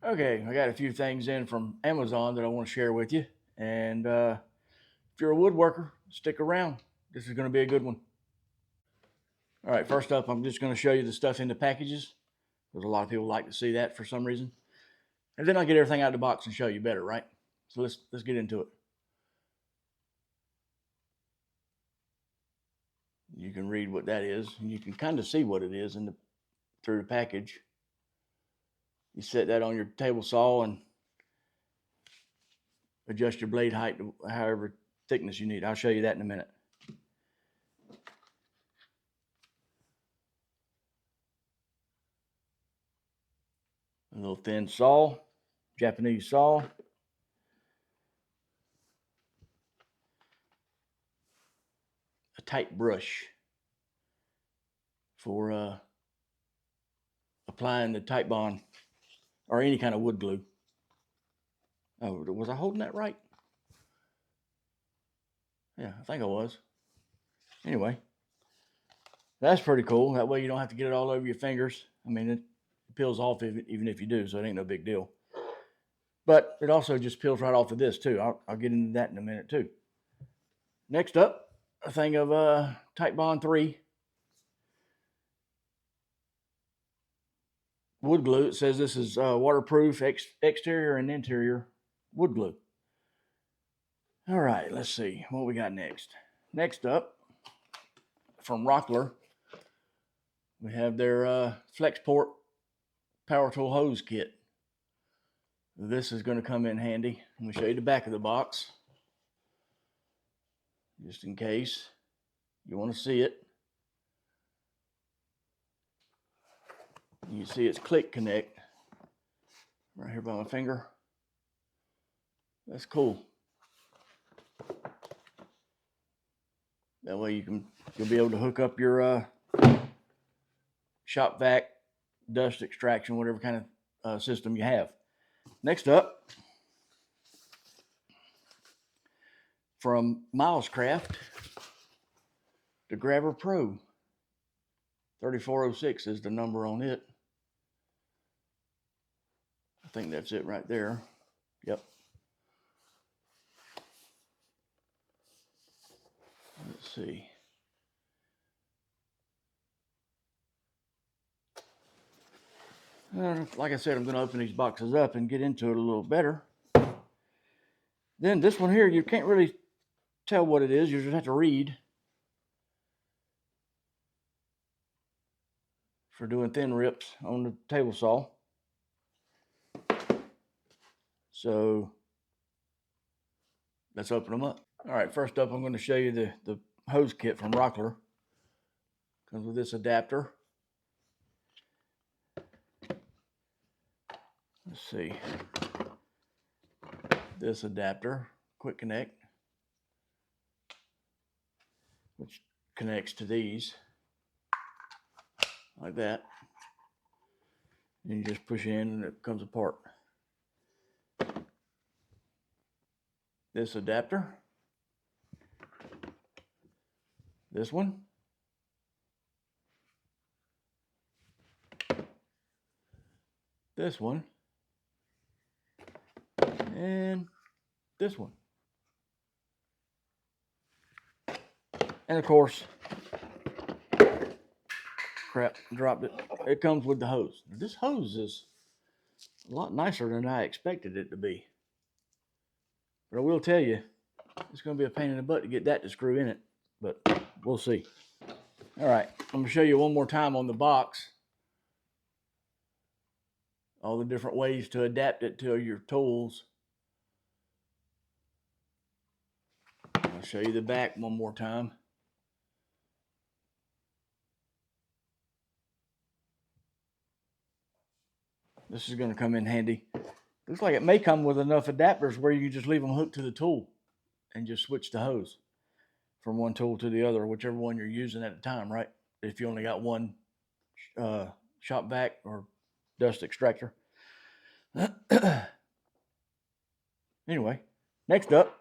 Okay, I got a few things in from Amazon that I want to share with you. And if you're a woodworker, stick around. This is going to be a good one. All right, first up, I'm just going to show you the stuff in the packages because a lot of people like to see that for some reason. And then I'll get everything out of the box and show you better, right? So let's get into it. You can read what that is, and you can kind of see what it is through the package. You set that on your table saw and adjust your blade height to however thickness you need. I'll show you that in a minute. A little thin saw, Japanese saw. A tight brush for applying the Titebond or any kind of wood glue. Oh, was I holding that right? Yeah, I think I was. Anyway, that's pretty cool. That way you don't have to get it all over your fingers. I mean, it peels off even if you do, so it ain't no big deal. But it also just peels right off of this too. I'll get into that in a minute too. Next up, a thing of Titebond 3 wood glue. It says this is waterproof exterior and interior wood glue. All right, let's see what we got next. Next up, from Rockler, we have their Flexport power tool hose kit. This is going to come in handy. Let me show you the back of the box, just in case you want to see it. You see it's click connect right here by my finger. That's cool. That way you'll be able to hook up your shop vac, dust extraction, whatever kind of system you have. Next up, from Milescraft, the Grabber Pro. 3406 is the number on it. I think that's it right there. Yep. Let's see. Like I said, I'm going to open these boxes up and get into it a little better. Then this one here, you can't really tell what it is. You just have to read for doing thin rips on the table saw. So let's open them up. All right, first up, I'm going to show you the hose kit from Rockler. Comes with this adapter. Let's see. This adapter, quick connect, which connects to these like that. And you just push in and it comes apart. This adapter, this one, this one, and this one. And of course, crap, dropped it. It comes with the hose. This hose is a lot nicer than I expected it to be. But I will tell you, it's going to be a pain in the butt to get that to screw in it. But we'll see. All right, I'm going to show you one more time on the box all the different ways to adapt it to your tools. I'll show you the back one more time. This is going to come in handy. Looks like it may come with enough adapters where you can just leave them hooked to the tool and just switch the hose from one tool to the other, whichever one you're using at the time, right? If you only got one shop vac or dust extractor. Anyway, next up,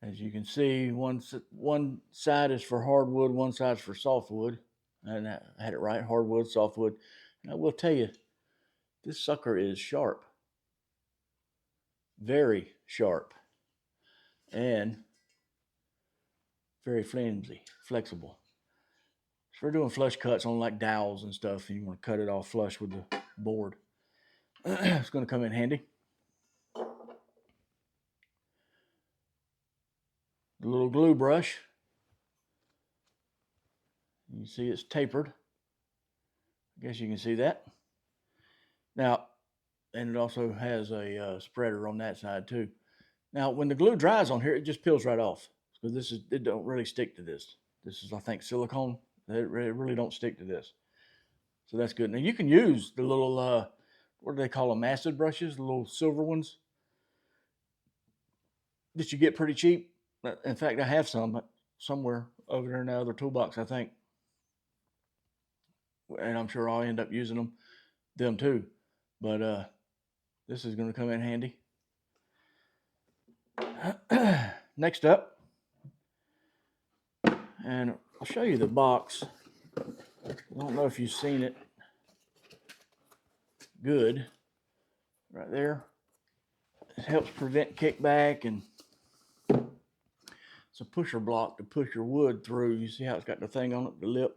as you can see, one side is for hardwood, one side is for softwood. And I had it right, hardwood, softwood. And I will tell you, this sucker is sharp. Very sharp. And very flimsy, flexible. So we're doing flush cuts on like dowels and stuff, and you want to cut it off flush with the board. It's going to come in handy. The little glue brush. You see it's tapered. I guess you can see that. Now, and it also has a spreader on that side too. Now, when the glue dries on here, it just peels right off. So it don't really stick to this. This is, I think, silicone. It really don't stick to this. So that's good. Now you can use the little, what do they call them? Acid brushes, the little silver ones that you get pretty cheap. In fact, I have some somewhere over there in the other toolbox, I think. And I'm sure I'll end up using them too. But this is going to come in handy. Next up, and I'll show you the box. I don't know if you've seen it. Good. Right there. It helps prevent kickback, and it's a pusher block to push your wood through. You see how it's got the thing on it, the lip?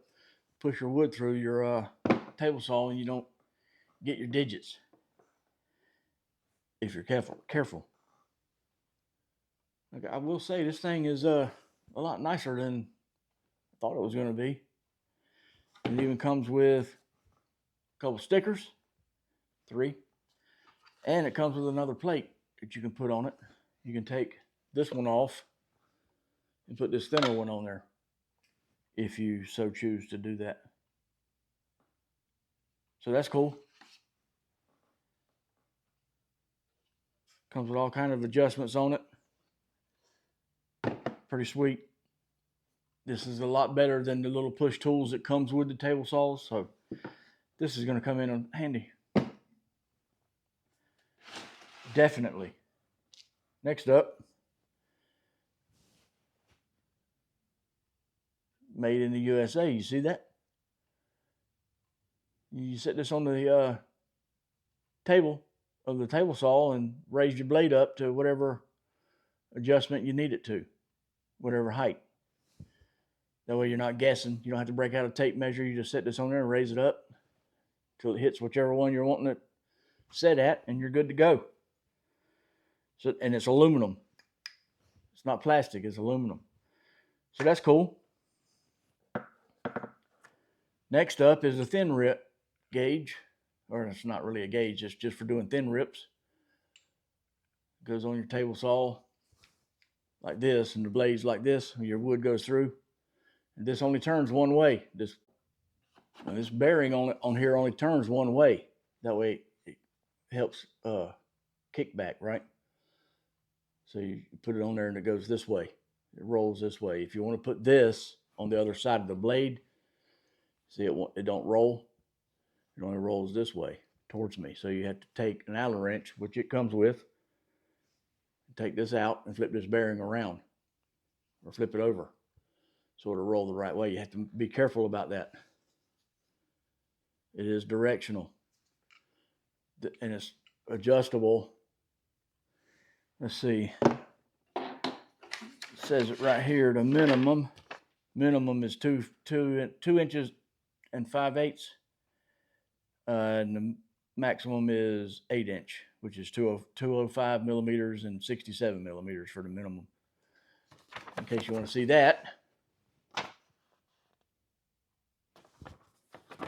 Push your wood through your table saw, and you don't get your digits if you're careful. Okay, I will say this thing is a lot nicer than I thought it was going to be. It even comes with a couple stickers, 3, and it comes with another plate that you can put on it. You can take this one off and put this thinner one on there if you so choose to do that. So that's cool. Comes with all kind of adjustments on it. Pretty sweet. This is a lot better than the little push tools that comes with the table saws. So this is going to come in handy. Definitely. Next up, made in the USA. You see that? You set this on the table of the table saw and raise your blade up to whatever adjustment you need it to, whatever height. That way you're not guessing. You don't have to break out a tape measure. You just set this on there and raise it up till it hits whichever one you're wanting it set at, and you're good to go. So, and it's aluminum. It's not plastic, it's aluminum. So that's cool. Next up is a thin rip gauge, or it's not really a gauge, it's just for doing thin rips. It goes on your table saw like this, and the blade's like this, your wood goes through. And this only turns one way. This bearing on here only turns one way. That way it helps kick back, right? So you put it on there and it goes this way. It rolls this way. If you want to put this on the other side of the blade, see it don't roll. It only rolls this way towards me. So you have to take an Allen wrench, which it comes with, take this out and flip this bearing around or flip it over so it'll roll the right way. You have to be careful about that. It is directional and it's adjustable. Let's see. It says it right here. The minimum is 2 inches and 5/8. And the maximum is 8 inch, which is 205 millimeters and 67 millimeters for the minimum. In case you want to see that.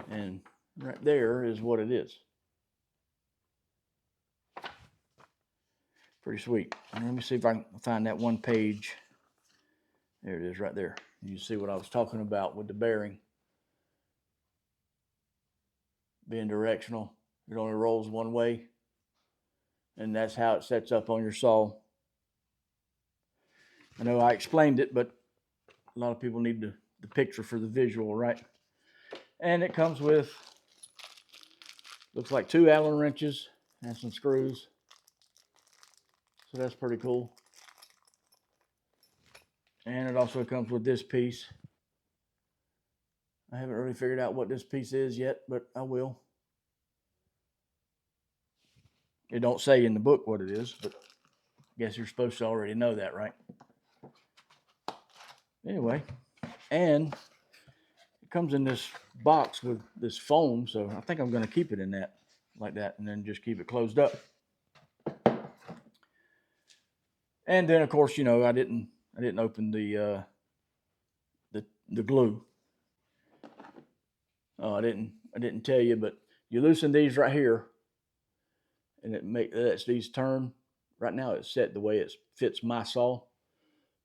And right there is what it is. Pretty sweet. And let me see if I can find that one page. There it is right there. You see what I was talking about with the bearing being directional. It only rolls one way. And that's how it sets up on your saw. I know I explained it, but a lot of people need the picture for the visual, right? And it comes with, looks like 2 Allen wrenches and some screws. So that's pretty cool. And it also comes with this piece. I haven't really figured out what this piece is yet, but I will. It don't say in the book what it is, but I guess you're supposed to already know that, right? Anyway, and it comes in this box with this foam, so I think I'm going to keep it in that, like that, and then just keep it closed up. And then, of course, you know, I didn't open the glue. I didn't tell you, but you loosen these right here, and it lets these turn. Right now, it's set the way it fits my saw,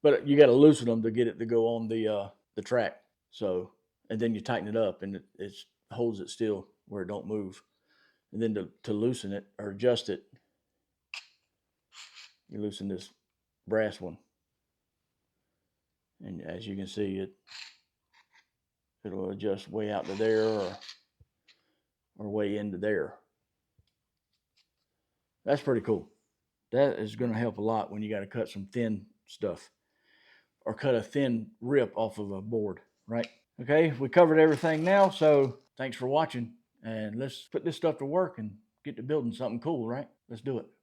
but you got to loosen them to get it to go on the track. So, and then you tighten it up, and it holds it still where it don't move. And then to loosen it or adjust it, you loosen this brass one, and as you can see, it'll adjust way out to there or way into there. That's pretty cool. That is going to help a lot when you got to cut some thin stuff or cut a thin rip off of a board, right? Okay, we covered everything now, so thanks for watching, and let's put this stuff to work and get to building something cool, right? Let's do it.